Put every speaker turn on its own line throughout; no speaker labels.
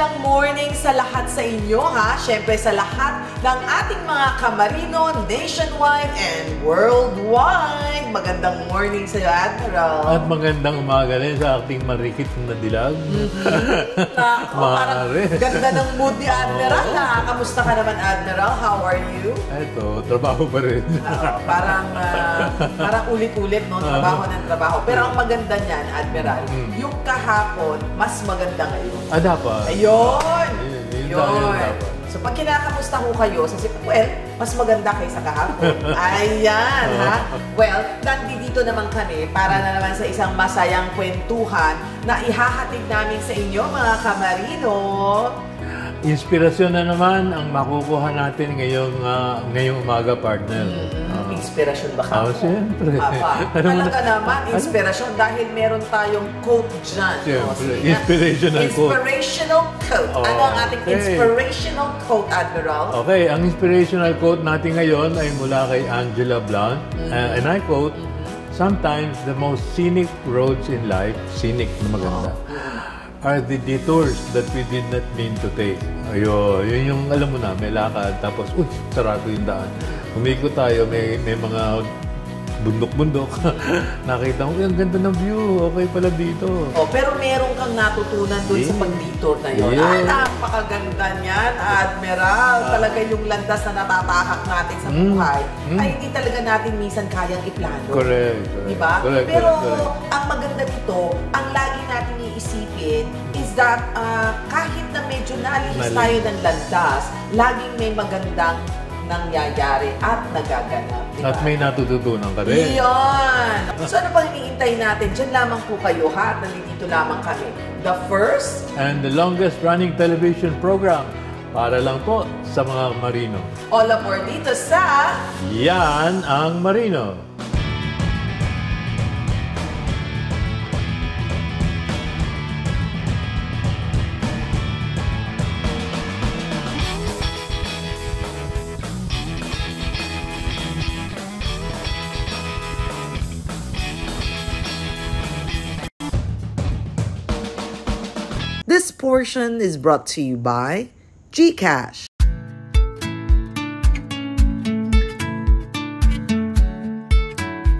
magandang morning sa lahat sa inyo ha. Siyempre sa lahat ng ating mga kamarino nationwide and worldwide. Magandang morning sa iyo, Admiral.
At magandang umaga rin sa ating marikit na dilag.
Parang ganda ng mood ni Admiral ha. Kamusta ka naman, Admiral? How are you?
Eto, trabaho pa rin.
Parang ulit-ulit, no? Trabaho ng trabaho. Pero ang maganda niyan, Admiral, yung kahapon, mas maganda ngayon.
Dapat.
Ayun!
Yun.
So pag kinakamusta ko kayo, mas maganda kaysa kahapon. Ayan, ha? Well, nandito naman kami para na naman sa isang masayang kwentuhan na ihahatid namin sa inyo, mga kamarino.
Inspirasyon na naman ang makukuha natin ngayong umaga, partner.
Inspirasyon ba ka?
Siyempre.
Talaga naman, inspirasyon dahil meron tayong quote dyan.
Siyempre, inspirational quote.
Inspirational quote. Ano ang ating inspirational quote, Admiral?
Okay, ang inspirational quote natin ngayon ay mula kay Angela Blunt. And I quote, "Sometimes the most scenic roads in life, scenic na maganda, are the detours that we did not mean to take." Ayun, yun yung alam mo na, may lakad, tapos, sarado yung daan. Umikot tayo, may mga bundok-bundok. Nakita ko, ang ganda ng view, okay pala dito.
Pero meron kang natutunan doon sa pag-detour na yun. Napakaganda niyan, Admiral. Talaga yung landas na natatahak natin sa buhay, ay hindi talaga natin minsan kayang iplano.
Correct.
Diba? Pero ang maganda nito, ang lagi natin iisipin is that kahit na medyo nalihis tayo ng landas, laging may magandang nangyayari at nagaganap. Diba?
At may natututunan ka rin.
Iyon! So ano pang iniintay natin? Diyan lamang po kayo ha, at nandito lamang kami. The first
and the longest running television program para lang po sa mga marino.
All aboard dito sa
Yan ang Marino.
This portion is brought to you by GCash.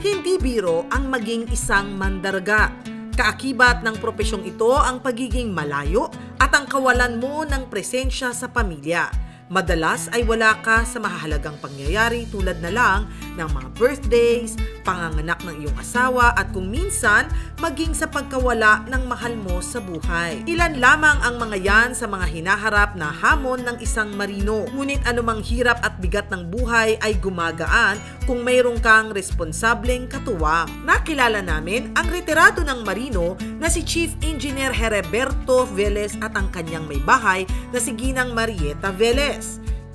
Hindi biro ang maging isang mandarga. Kaakibat ng propesyong ito ang pagiging malayo at ang kawalan mo ng presensya sa pamilya. Madalas ay wala ka sa mahahalagang pangyayari tulad na lang ng mga birthdays, panganganak ng iyong asawa at kung minsan maging sa pagkawala ng mahal mo sa buhay. Ilan lamang ang mga yan sa mga hinaharap na hamon ng isang marino. Ngunit anumang hirap at bigat ng buhay ay gumagaan kung mayroong kang responsableng katuwang. Nakilala namin ang retirado ng marino na si Chief Engineer Hereberto Velez at ang kanyang may bahay na si Ginang Marieta Velez.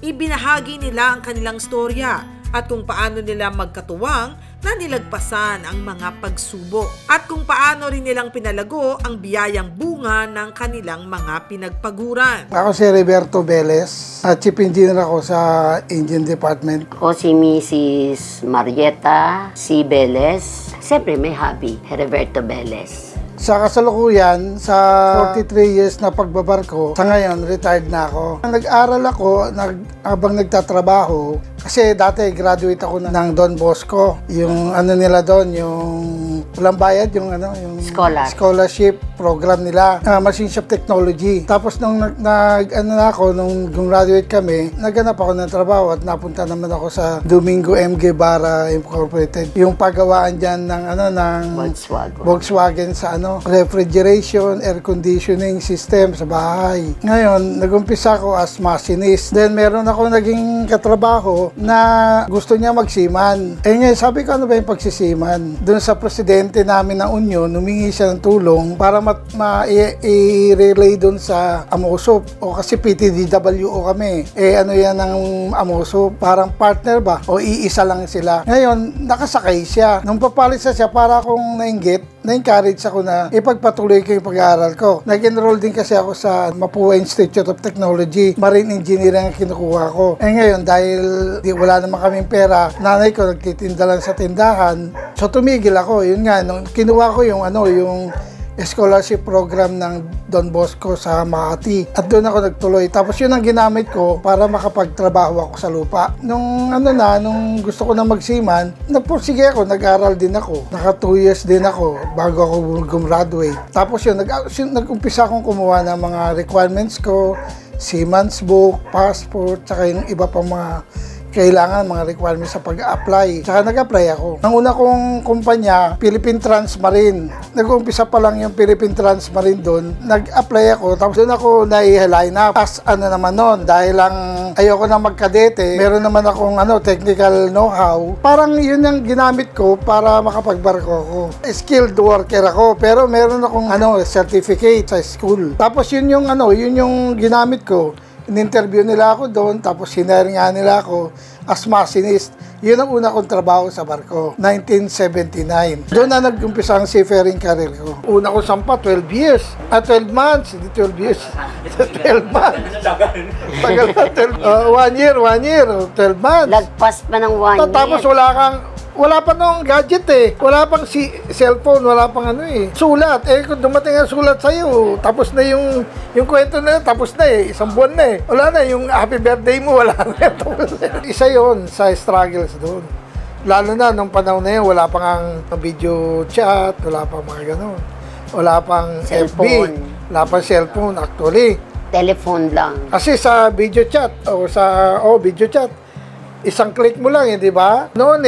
Ibinahagi nila ang kanilang storya at kung paano nila magkatuwang na nilagpasan ang mga pagsubok at kung paano rin nilang pinalago ang biyayang bunga ng kanilang mga pinagpaguran.
Ako si Hereberto Velez, Chief Engineer ako sa Engine Department.
Ako si Mrs. Marieta C. Velez. Siyempre may hobby, Hereberto Velez.
Sa kasalukuyan, sa 43 years na pagbabarko, sa ngayon, retired na ako. Nag-aral ako habang nagtatrabaho kasi dati graduate ako ng Don Bosco. Yung ano nila doon, yung walang bayad, yung scholarship program nila, Machine Shop Technology. Tapos nung nung graduate kami, naghanap ako ng trabaho at napunta naman ako sa Domingo M. Guevara Incorporated. Yung paggawaan diyan ng Volkswagen sa refrigeration, air conditioning system sa bahay. Ngayon, nag-umpisa ako as machinist. Then, meron ako naging katrabaho na gusto niya magsiman. Ngayon, sabi ko, ano ba yung pagsisiman? Doon sa presidente namin ng Union, humingi siya ng tulong para i-relay doon sa Amosop. O kasi PTDWO kami. Ano yan ng Amosop? Parang partner ba? O iisa lang sila. Ngayon, nakasakay siya. Nung papalit siya, para akong nainggit, na-encourage ako na ipagpatuloy ko yung pag-aaral ko. Nag-enroll din kasi ako sa Mapua Institute of Technology. Marine Engineering ang kinukuha ko. Ngayon, dahil wala naman kaming pera, nanay ko nagtitinda lang sa tindahan. So, tumigil ako. Yun nga, nung kinuha ko yung scholarship program ng Don Bosco sa Makati. At doon ako nagtuloy. Tapos yun ang ginamit ko para makapagtrabaho ako sa lupa. Nung gusto ko na magsiman, nagpursige ako, nag-aral din ako. Naka 2 years din ako bago ako gumraduate. Tapos yun, nag-umpisa akong kumuha ng mga requirements ko, seaman's book, passport, saka yung iba pang mga kailangan, mga requirements sa pag-apply. Saka nag-apply ako. Ang una kong kumpanya, Philippine Transmarine. Nag-umpisa pa lang yung Philippine Transmarine doon. Nag-apply ako, tapos doon ako na-line up. As naman noon, dahil lang ayoko na magkadete, meron naman akong technical know-how. Parang yun yung ginamit ko para makapagbarko ako. Skilled worker ako, pero meron akong certificate sa school. Tapos yun yung ginamit ko. In-interview nila ako doon, tapos hinire nga nila ako as machinist. Yun ang una kong trabaho sa barko, 1979. Doon na nag-umpisa ang seafaring career ko. Una ko sampa, 12 years. 12 months, hindi 12 years. 12 months. Tagal na, 1 year, 12 months.
Lagpas pa ng 1 year.
Tapos wala pa nung gadget Wala pang cellphone, wala pang sulat. Kung dumating ang sulat sa'yo, tapos na yung kwento na tapos na isang buwan na Wala na, yung happy birthday mo, wala na. Isa yon sa struggles doon. Lalo na, nung panahon na yun, wala pang ang video chat, wala pang mga ganun. Wala pang
cellphone.
FB, wala pang cellphone actually.
Telephone lang.
Kasi sa video chat, video chat, isang click mo lang di ba? Noon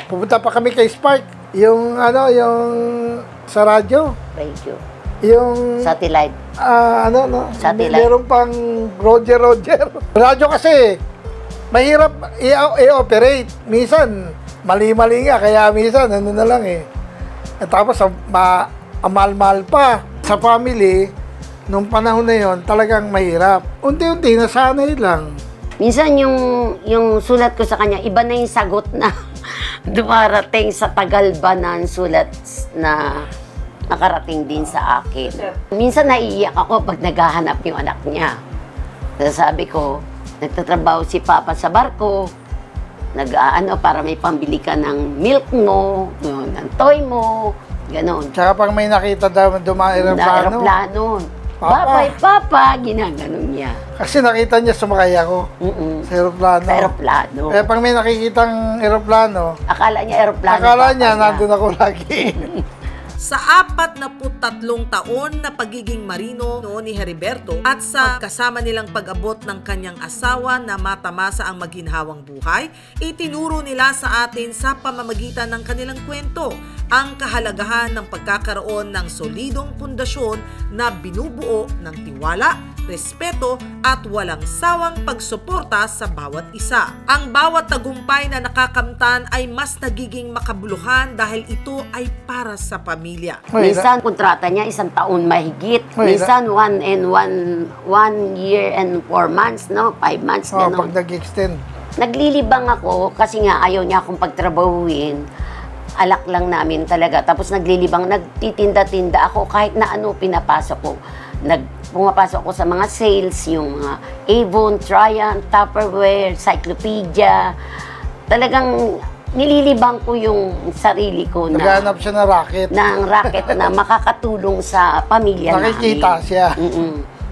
pupunta pa kami kay Spark, yung sa radyo.
Radio.
Yung
Satellite. Satellite.
Meron pang Roger. Radyo kasi, mahirap i-operate. Minsan, mali-mali nga, kaya minsan, na lang At tapos, mahal pa. Sa family, nung panahon na yon talagang mahirap. Unti-unti, nasanay lang.
Minsan yung sulat ko sa kanya, iba na yung sagot na dumarating sa tagal ba ng sulat na nakarating din sa akin. Minsan naiiyak ako pag naghahanap yung anak niya. Sabi ko, nagtatrabaho si Papa sa barko, para may pambili ka ng milk mo, ng toy mo, ganon.
Tsaka pag may nakita daw
aeroplano. Papa, ginaganon niya.
Kasi nakita niya sumakay ako sa aeroplano.
Sa aeroplano.
Kaya pag may nakikitang aeroplano,
akala niya aeroplano.
Akala niya nandun ako lagi.
Sa 43 taon na pagiging marino ni Heriberto at sa kasama nilang pag-abot ng kanyang asawa na matamasa ang maginhawang buhay, itinuro nila sa atin sa pamamagitan ng kanilang kwento ang kahalagahan ng pagkakaroon ng solidong pundasyon na binubuo ng tiwala, respeto at walang sawang pagsuporta sa bawat isa. Ang bawat tagumpay na nakakamtan ay mas nagiging makabuluhan dahil ito ay para sa pamilya.
Minsan, kontrata niya 1 taon mahigit. Minsan, 1 year and 4 months, 5 months, gano'n.
Pag nag-extend.
Naglilibang ako kasi nga ayaw niya akong pagtrabahuin. Alak lang namin talaga. Tapos naglilibang, nagtitinda-tinda ako kahit na pinapasok ko. Pumapasok ko sa mga sales, yung mga Avon, Triumph, Tupperware, Cyclopedia. Talagang nililibang ko yung sarili ko na
naghanap siya ng racket.
Na makakatulong sa pamilya namin.
Nakikita siya.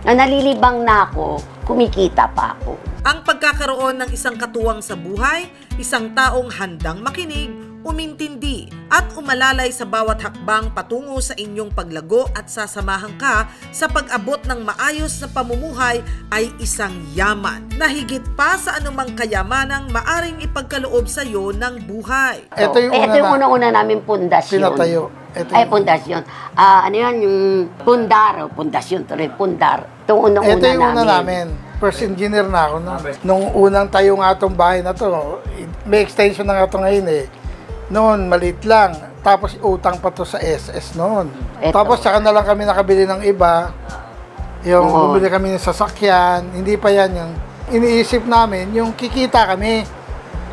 Na nalilibang na ako, kumikita pa ako.
Ang pagkakaroon ng isang katuwang sa buhay, isang taong handang makinig, umintindi at umalalay sa bawat hakbang patungo sa inyong paglago at sasamahan ka sa pag-abot ng maayos na pamumuhay ay isang yaman na higit pa sa anumang kayamanang maaring ipagkaloob sa iyo ng buhay.
Ito yung
una namin pundasyon.
Pinatayo.
Pundasyon. Yung pundasyon tuloy, pundar. Ito yung una namin.
First engineer na ako. Nung unang tayo nga itong bahay na to, may extension na nga ito ngayon Noon, maliit lang. Tapos utang pa to sa SS noon. Tapos saka na lang kami nakabili ng iba. Yung bumili kami ng sasakyan. Hindi pa yan yung iniisip namin. Yung kikita kami.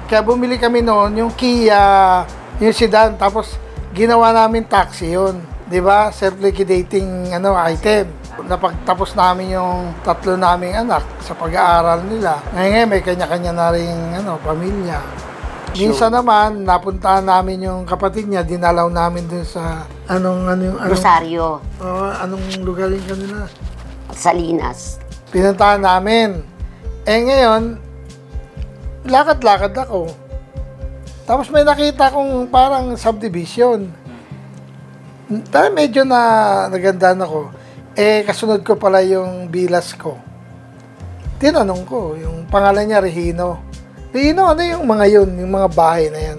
Kaya bumili kami noon yung Kia, yung sedan. Tapos ginawa namin taxi yun. Diba? Self-liquidating item. Napagtapos namin yung 3 naming anak sa pag-aaral nila. Ngayon may kanya-kanya na rin pamilya. Minsan naman, napuntahan namin yung kapatid niya, dinalaw namin dun sa Anong
Rosario,
anong lugar yung kanila?
Salinas.
Pinuntahan namin. Ngayon, lakad-lakad ako. Tapos may nakita kong parang subdivision. Dahil medyo nagandaan ako. Kasunod ko pala yung bilas ko. Tinanong ko, yung pangalan niya Regino. Regino, ano yung mga yun? Yung mga bahay na yan?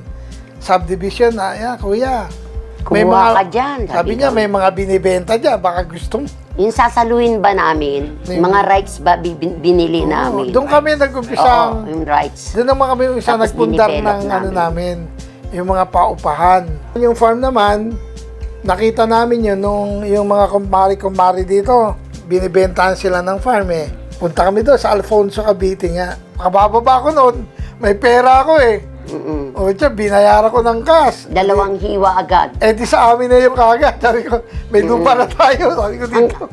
Subdivision na, kuya.
Kumuha ka dyan.
Sabi niya, may mga binibenta dyan. Baka gusto mo.
Yung sasaluhin ba namin, mga rights ba binili namin?
Doon kami nag-umpisang,
Oo, yung rights.
doon naman kami yung
Tapos
nagpundar
dinidevelop
ng namin, yung mga paupahan. Yung farm naman, nakita namin yun nung yung mga kumari dito, binibentahan sila ng farm Punta kami doon sa Alfonso, Cavite nga. Kabababa ko noon, may pera ako O tiyan, binayaran ko ng cash.
2 hiwa agad.
Di sa amin na yung kagad. Sabi ko, may lupa na tayo. Sabi ko dito.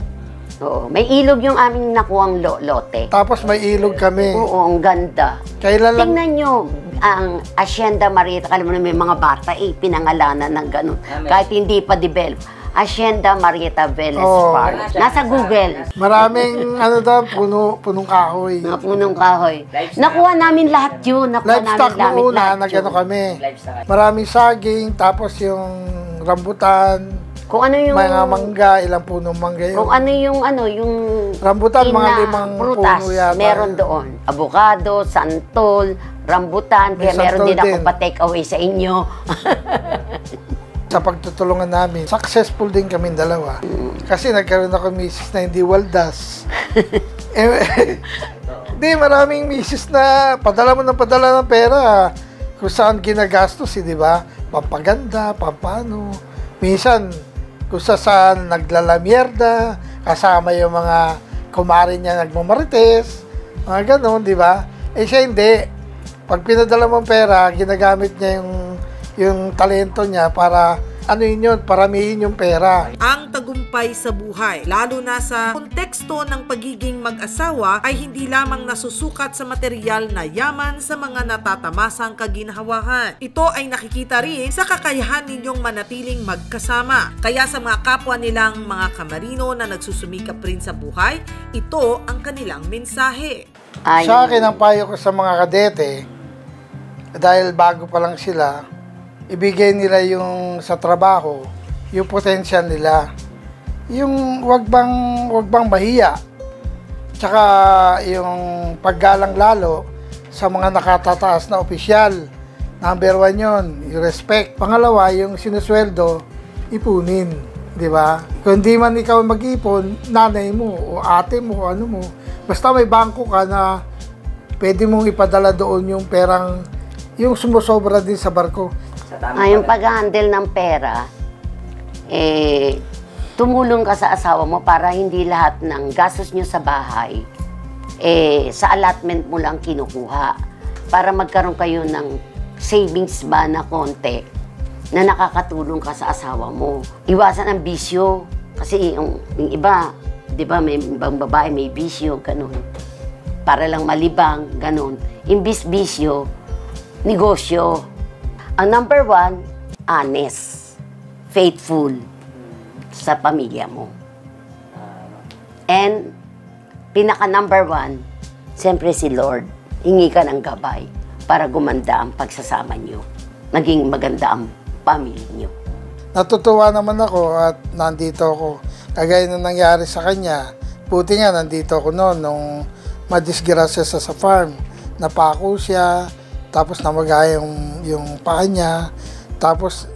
Oo, may ilog yung aming nakuhang lote.
Tapos may ilog kami.
Oo, ang ganda.
Kailan lang?
Tingnan nyo, ang Hacienda Marieta, alam mo na may mga bata pinangalanan ng ganun. Kahit hindi pa develop. Hacienda Marieta Vélez Park. Nasa Google.
Maraming punong kahoy.
Mga punong kahoy. Nakuha namin lahat yun.
Livestock na una, nag-ano kami. Maraming saging, tapos yung rambutan,
kung ano yung
mga mangga, ilang punong mangga yun.
Kung ano yung
rambutan, mga 5
prutas,
puno yata.
meron doon. Avocado, santol, rambutan,
May
kaya meron
santol
din ako
din.
pa-take away sa inyo.
Sa pagtutulungan namin, successful din kami dalawa. Kasi nagkaroon ako misis na hindi waldas. Hindi, maraming misis na padala ng pera. Kung saan ginagastos, di ba? Pampaganda, pampano. Minsan, kung saan naglalamierda, kasama yung mga kumari niya nagmamarites, mga ganon, di ba? Siya hindi. Pag pinadala mong pera, ginagamit niya yung talento niya para paramihin yung pera.
Ang tagumpay sa buhay, lalo na sa konteksto ng pagiging mag-asawa, ay hindi lamang nasusukat sa material na yaman sa mga natatamasang kaginhawahan. Ito ay nakikita rin sa kakayahan ninyong manatiling magkasama. Kaya sa mga kapwa nilang mga kamarino na nagsusumikap rin sa buhay, ito ang kanilang mensahe.
Sa akin, ang payo ko sa mga kadete, dahil bago pa lang sila, ibigay nila yung sa trabaho, yung potential nila. Yung wag bang mahiya. Tsaka yung paggalang lalo sa mga nakatataas na opisyal. Number 1 yun, yung respect. Pangalawa, yung sinusweldo, ipunin. Di ba? Kung di man ikaw mag-ipon, nanay mo o ate mo o ano mo, basta may bangko ka na pwede mong ipadala doon yung perang, yung sumusobra din sa barko.
Yung pag-handle ng pera, tumulong ka sa asawa mo para hindi lahat ng gastos nyo sa bahay, sa allotment mo lang kinukuha. Para magkaroon kayo ng savings ba na konti na nakakatulong ka sa asawa mo. Iwasan ang bisyo. Kasi yung iba, di ba, may ibang babae may bisyo, ganun. Para lang malibang, ganun. Imbis bisyo, negosyo. Ang number 1, honest, faithful sa pamilya mo. And pinaka number 1, siyempre si Lord, hingi ka ng gabay para gumanda ang pagsasama nyo. Naging maganda ang pamilya nyo.
Natutuwa naman ako at nandito ako. Kagaya na nangyari sa kanya, buti nga nandito ako noon nung madisgrasya sa farm. Napako siya, tapos namagaya yung paa niya, tapos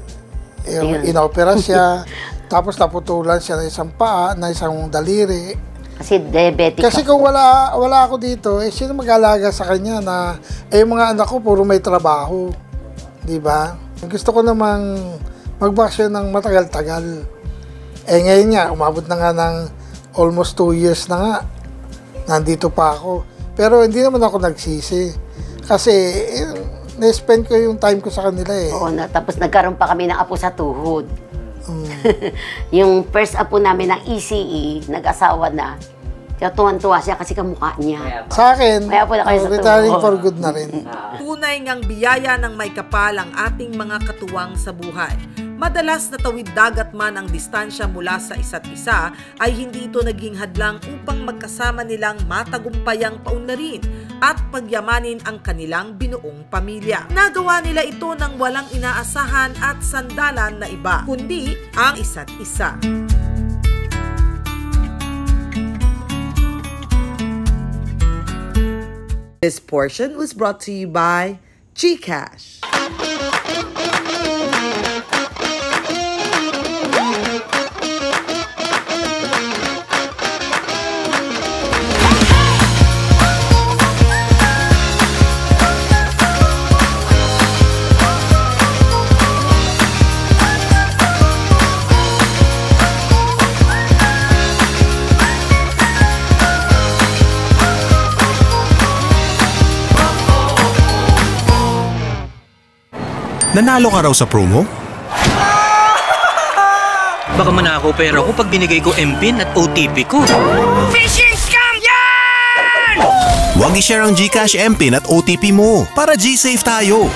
inopera siya, tapos naputulan siya ng isang paa, na isang daliri.
Kasi diabetic
Kasi kung wala ako dito, sino mag-alaga sa kanya na, yung mga anak ko puro may trabaho. Di ba? Gusto ko namang magbakasyon ng matagal-tagal. Ngayon nga, umabot na nga ng almost 2 years na nga. Nandito pa ako. Pero hindi naman ako nagsisi. Kasi, na-spend ko yung time ko sa kanila
Oo, tapos nagkaroon pa kami ng apo sa tuhod. Yung first apo namin ng ECE, nag-asawa na. Kaya tuwan-tuwa siya kasi kamukha niya.
Sa akin,
Kaya po na kayo sa
retiring
tuhod.
for good na rin.
Tunay ngang biyaya ng may kapal ang ating mga katuwang sa buhay. Madalas natawid dagat man ang distansya mula sa isa't isa, ay hindi ito naging hadlang upang magkasama nilang matagumpayang paunlarin at pagyamanin ang kanilang binuong pamilya. Nagawa nila ito ng walang inaasahan at sandalan na iba, kundi ang isa't isa. This portion was brought to you by GCash.
Nanalo ka raw sa promo?
Baka manakaw pera ko pag binigay ko MPIN at OTP ko. Phishing scam yan!
Huwag i-share ang GCash MPIN at OTP mo para G-Safe tayo.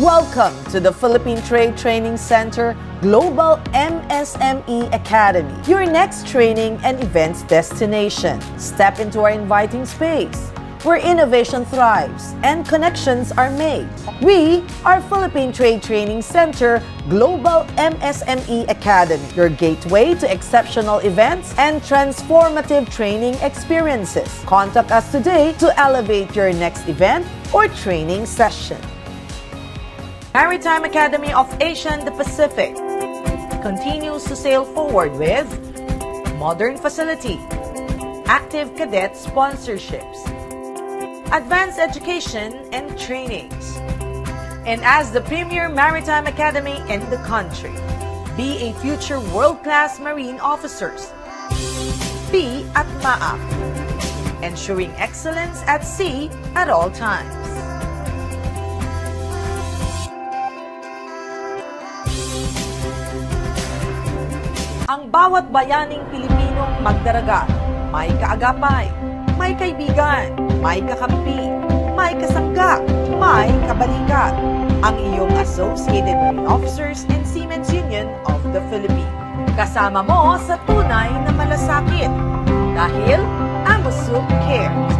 Welcome to the Philippine Trade Training Center Global MSME Academy, your next training and events destination. Step into our inviting space where innovation thrives and connections are made. We are Philippine Trade Training Center Global MSME Academy, your gateway to exceptional events and transformative training experiences. Contact us today to elevate your next event or training session. Maritime Academy of Asia and the Pacific continues to sail forward with modern facility, active cadet sponsorships, advanced education and trainings. And as the premier maritime academy in the country, be a future world-class marine officers. Be at MAAP, ensuring excellence at sea at all times. Ang bawat bayaning Pilipinong magdaragat, may kaagapay, may kaibigan, may kakampi, may kasangga, may kabalikat. Ang iyong Associated Marine Officers and Seamen's Union of the Philippines. Kasama mo sa tunay na malasakit. Dahil AMUSUP cares.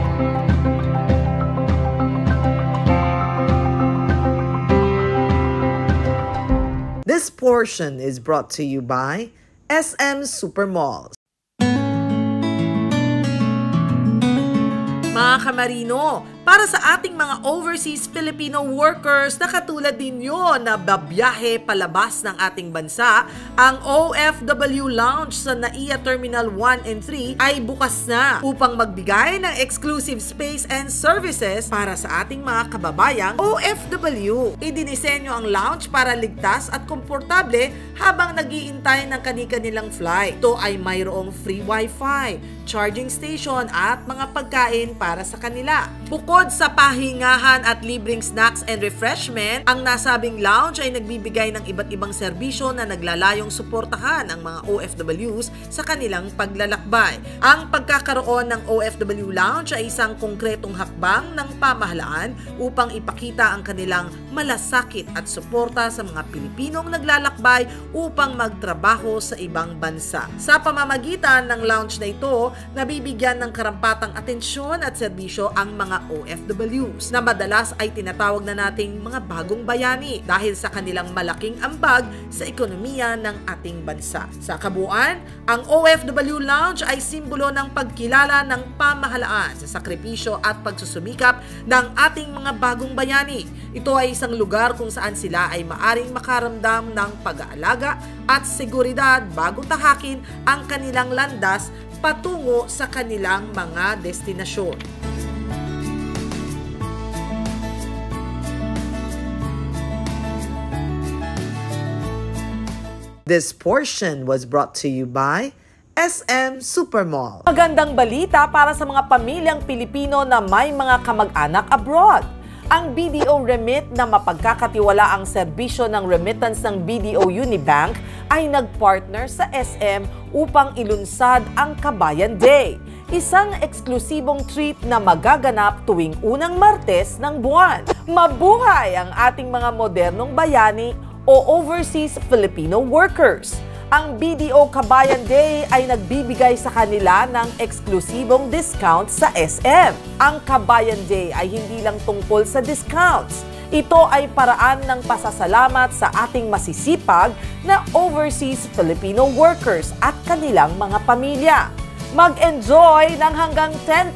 This portion is brought to you by SM Supermalls. Mga kamarino, para sa ating mga overseas Filipino workers na katulad ninyo na babiyahe palabas ng ating bansa, ang OFW Lounge sa NAIA Terminal 1 and 3 ay bukas na upang magbigay ng exclusive space and services para sa ating mga kababayang OFW. Idinisenyo ang lounge para ligtas at komportable habang nag-iintay ng kani-kanilang flight. Ito ay mayroong free wifi, charging station at mga pagkain para sa kanila. Bukod sa pahingahan at libreng snacks and refreshment, ang nasabing lounge ay nagbibigay ng iba't ibang serbisyo na naglalayong suportahan ang mga OFWs sa kanilang paglalakbay. Ang pagkakaroon ng OFW Lounge ay isang konkretong hakbang ng pamahalaan upang ipakita ang kanilang malasakit at suporta sa mga Pilipinong naglalakbay upang magtrabaho sa ibang bansa. Sa pamamagitan ng lounge na ito, nabibigyan ng karampatang atensyon at serbisyo ang mga OFWs na madalas ay tinatawag na nating mga bagong bayani dahil sa kanilang malaking ambag sa ekonomiya ng ating bansa. Sa kabuuan, ang OFW Lounge ay simbolo ng pagkilala ng pamahalaan sa sakripisyo at pagsusumikap ng ating mga bagong bayani. Ito ay isang lugar kung saan sila ay maaring makaramdam ng pag-aalaga at seguridad bago tahakin ang kanilang landas patungo sa kanilang mga destinasyon. This portion was brought to you by SM Supermall. Magandang balita para sa mga pamilyang Pilipino na may mga kamag-anak abroad. Ang BDO Remit na mapagkakatiwala ang serbisyo ng remittance ng BDO Unibank ay nagpartner sa SM upang ilunsad ang Kabayan Day. Isang eksklusibong treat na magaganap tuwing unang Martes ng buwan. Mabuhay ang ating mga modernong bayani o overseas Filipino workers. Ang BDO Kabayan Day ay nagbibigay sa kanila ng eksklusibong discount sa SM. Ang Kabayan Day ay hindi lang tungkol sa discounts. Ito ay paraan ng pasasalamat sa ating masisipag na overseas Filipino workers at kanilang mga pamilya. Mag-enjoy ng hanggang 10%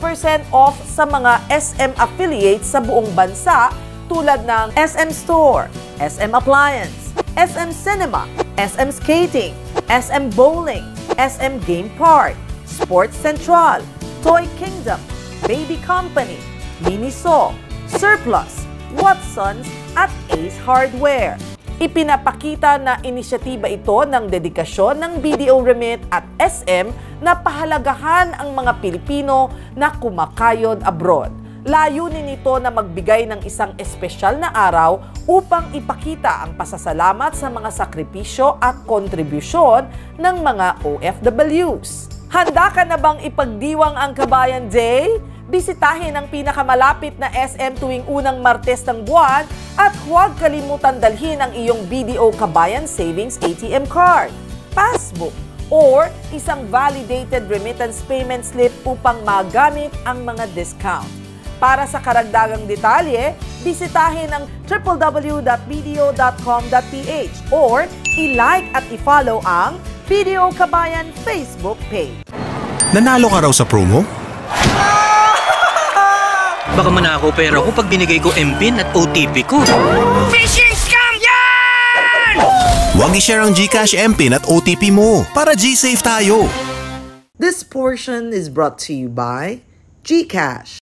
off sa mga SM affiliates sa buong bansa tulad ng SM Store, SM Appliance, SM Cinema, SM Skating, SM Bowling, SM Game Park, Sports Central, Toy Kingdom, Baby Company, Miniso, Surplus, Watsons at Ace Hardware. Ipinapakita na inisyatiba ito ng dedikasyon ng BDO Remit at SM na pahalagahan ang mga Pilipino na kumakayod abroad. Layunin nito na magbigay ng isang espesyal na araw upang ipakita ang pasasalamat sa mga sakripisyo at kontribusyon ng mga OFWs. Handa ka na bang ipagdiwang ang Kabayan Day? Bisitahin ang pinakamalapit na SM tuwing unang Martes ng buwan at huwag kalimutan dalhin ang iyong BDO Kabayan Savings ATM card, passbook, or isang validated remittance payment slip upang magamit ang mga discount. Para sa karagdagang detalye, bisitahin ang www.bdo.com.ph or i-like at i-follow ang BDO Kabayan Facebook page.
Nanalo ka raw sa promo?
Baka manakaw pera ko pag binigay ko MPIN at OTP ko. Phishing scam yan!
Huwag i-share ang GCash MPIN at OTP mo para G-Safe tayo.
This portion is brought to you by GCash.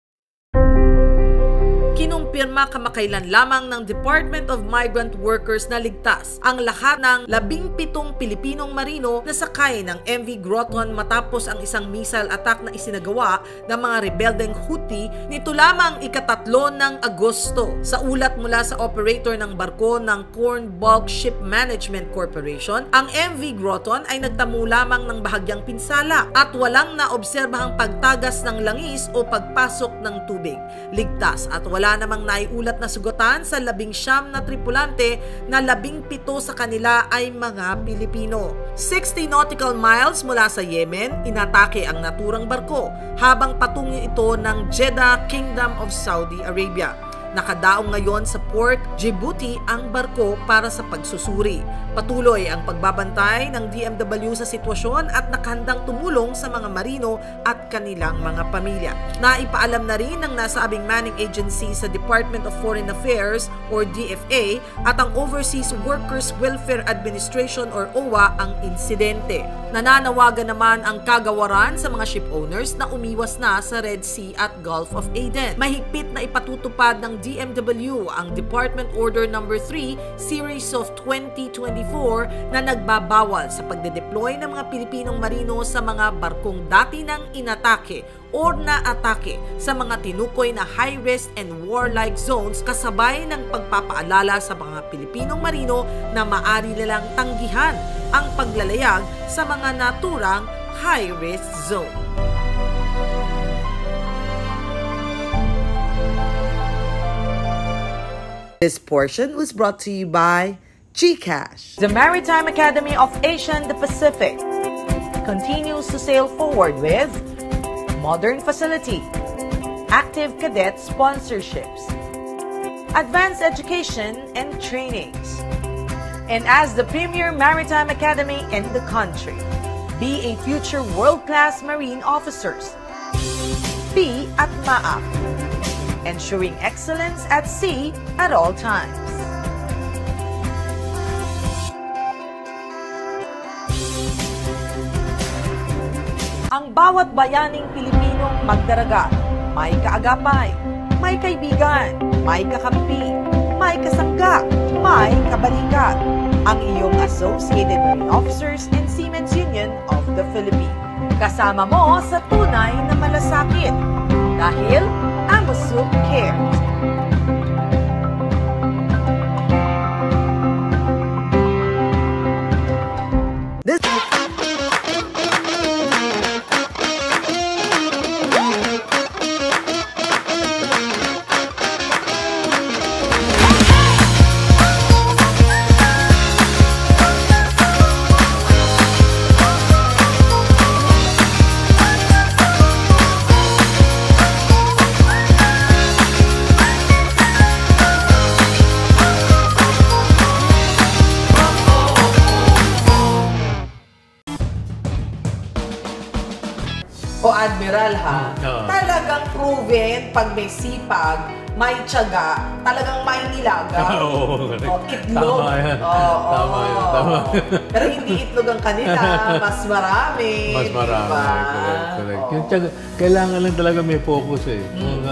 Kinumpirma kamakailan lamang ng Department of Migrant Workers na ligtas ang lahat ng 17 Pilipinong marino na sakay ng MV Groton matapos ang isang missile attack na isinagawa ng mga rebeldeng Houthi nito lamang ika-3 ng Agosto. Sa ulat mula sa operator ng barko ng Corn Bulk Ship Management Corporation, ang MV Groton ay nagtamo lamang ng bahagyang pinsala at walang naobserbahang pagtagas ng langis o pagpasok ng tubig. Ligtas at wala namang naiulat na sugatan sa 19 na tripulante na 17 sa kanila ay mga Pilipino. 60 nautical miles mula sa Yemen, inatake ang naturang barko habang patungo ito ng Jeddah, Kingdom of Saudi Arabia. Nakadaong ngayon sa Port Djibouti ang barko para sa pagsusuri. Patuloy ang pagbabantay ng DMW sa sitwasyon at nakahandang tumulong sa mga marino at kanilang mga pamilya. Naipaalam na rin ng nasabing manning agency sa Department of Foreign Affairs or DFA at ang Overseas Workers Welfare Administration or OWA ang insidente. Nananawagan naman ang kagawaran sa mga ship owners na umiwas na sa Red Sea at Gulf of Aden. Mahigpit na ipatutupad ng DMW ang Department Order No. 3 Series of 2024 na nagbabawal sa pagdedeploy ng mga Pilipinong marino sa mga barkong dati nang inatake o naatake sa mga tinukoy na high-risk and warlike zones kasabay ng pagpapaalala sa mga Pilipinong marino na maaari nilang tanggihan ang paglalayag sa mga naturang high-risk zone. This portion was brought to you by GCash. The Maritime Academy of Asia and the Pacific continues to sail forward with modern facility, active cadet sponsorships, advanced education and trainings. And as the premier maritime academy in the country, be a future world-class marine officers. Be at MAAP, ensuring excellence at sea at all times. Ang bawat bayaning Pilipinong magdaragat, may kaagapay, may kaibigan, may kakampi, may kasangga, may kabalikat. ang iyong Associated Marine Officers and Seamen's Union of the Philippines. Kasama mo sa tunay na malasakit. Dahil AMOSUP cares. O Admiral ha, talagang proven pag may sipag, may tiyaga, talagang may nilaga.
Oo,
O itlog.
Tama yan.
Tama
yan, tama yan.
Pero hindi itlog ang kanila, mas marami.
Mas marami.
Diba?
Correct. Yung tiyaga, kailangan lang talaga may focus eh. Kung,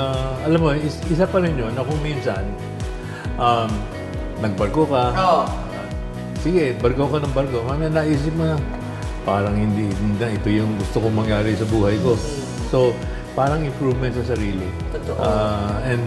alam mo, isa pa rin yun na kung minsan, nagbarko ka, sige, barko ka ng barko, mamaya naisip mo na, parang hindi na ito yung gusto kong mangyari sa buhay ko. So, parang improvement sa sarili.
Totoo.
And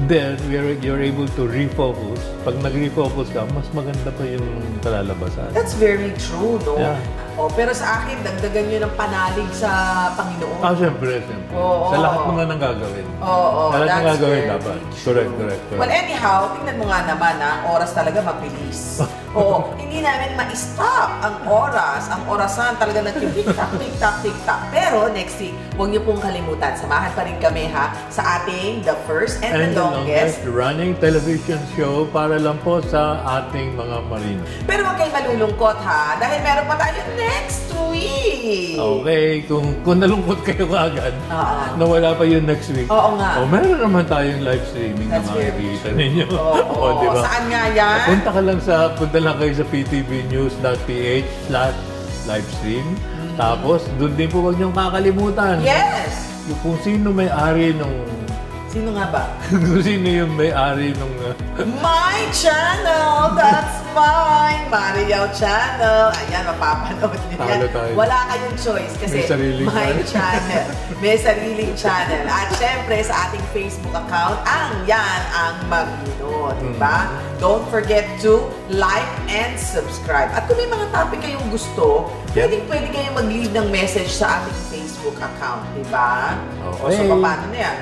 then, you're able to refocus. Pag nag-refocus ka, mas maganda pa yung kalalabasan.
That's very true, no?
Yeah.
Oh, pero sa akin, dagdagan nyo ng panalig sa Panginoon.
Siyempre.
Oo.
Sa lahat mga nang gagawin.
Oo,
sa lahat ng gagawin
very
dapat.
true.
Correct.
Well, anyhow, tingnan mo nga naman, oras talaga mabilis. Oo, hindi namin ma-stop ang oras. Ang orasan talaga nag-tik-tak, tik-tak, tik-tak. Pero next week, huwag niyo pong kalimutan. Samahan pa rin kami sa ating The First and the Longest
running television show para lang po sa ating mga marino.
Pero huwag kayong malulungkot ha, dahil meron pa tayo next week.
Okay, kung nalungkot kayo kaagad, na wala pa yun next week.
Oo nga.
Meron naman tayong live streaming
That's
na
very
makikita
true.
ninyo.
Oo, saan nga yan?
Punta lang kayo sa ptvnews.ph/livestream. Tapos, doon din po huwag niyong kakalimutan.
Yes!
Kung sino may-ari nung...
Sino nga ba?
Kung sino yung may-ari nung...
My channel! That's mine! Mariaw Channel! Ayan, mapapanood niyo yan. Wala kayong choice kasi
May sariling
my channel. May sariling channel. At syempre, sa ating Facebook account, yan ang Marino. Diba? Don't forget to like and subscribe. At kung may mga topic kayong gusto, pwede kayong mag-leave ng message sa ating Facebook account. Diba?
Okay.
So, paano na yan?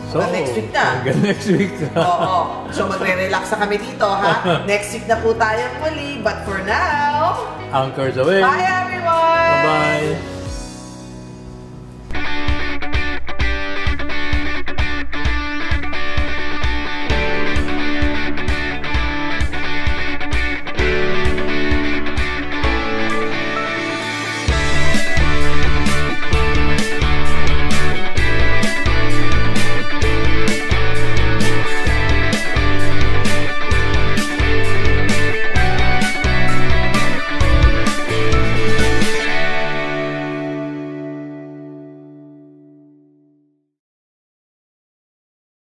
Next week na.
Hanggang next week.
Oo. So magre-relax na kami dito, ha? Next week na po tayo muli. But for now,
Anchors away.
bye everyone!
Bye-bye.